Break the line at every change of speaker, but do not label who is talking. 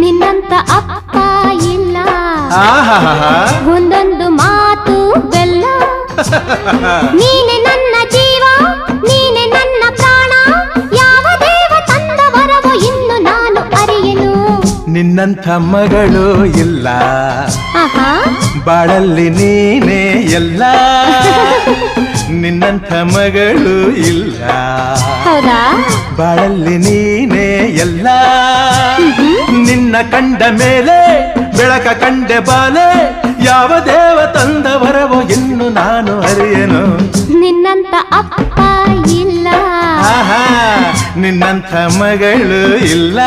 ನಿನ್ನಂತ ಅಪ್ಪ ಇಲ್ಲ.
ಆಹಾಹಾ.
ಒಂದೊಂದು ಮಾತು ಬೆಲ್ಲ. ನೀನೆ ನನ್ನ ಜೀವ, ನೀನೆ ನನ್ನ ಪ್ರಾಣ. ಯಾವ ದೇವ ತಂದ ವರವೋ ಇನ್ನು ನಾನು ಅರಿಯೆನು.
ನಿನ್ನಂಥ ಮಗಳು ಇಲ್ಲ,
ಆಹಾ
ಬಾಳಲ್ಲಿ ನೀನೇ ಎಲ್ಲ. ನಿನ್ನಂಥ ಮಗಳು ಇಲ್ಲ,
ಹೌದಾ
ಬಾಳಲ್ಲಿ ನೀನೇ ಎಲ್ಲ. ನಿನ್ನ ಕಂಡ ಮೇಲೆ ಬೆಳಕ ಕಂಡೆ ಬಾಲೆ. ಯಾವ ದೇವ ತಂದ ವರವೋ ಇನ್ನು ನಾನು ಅರಿಯೆನು.
ನಿನ್ನಂತ ಅಪ್ಪ ಇಲ್ಲ.
ಆಹಾ, ನಿನ್ನಂಥ ಮಗಳು ಇಲ್ಲ.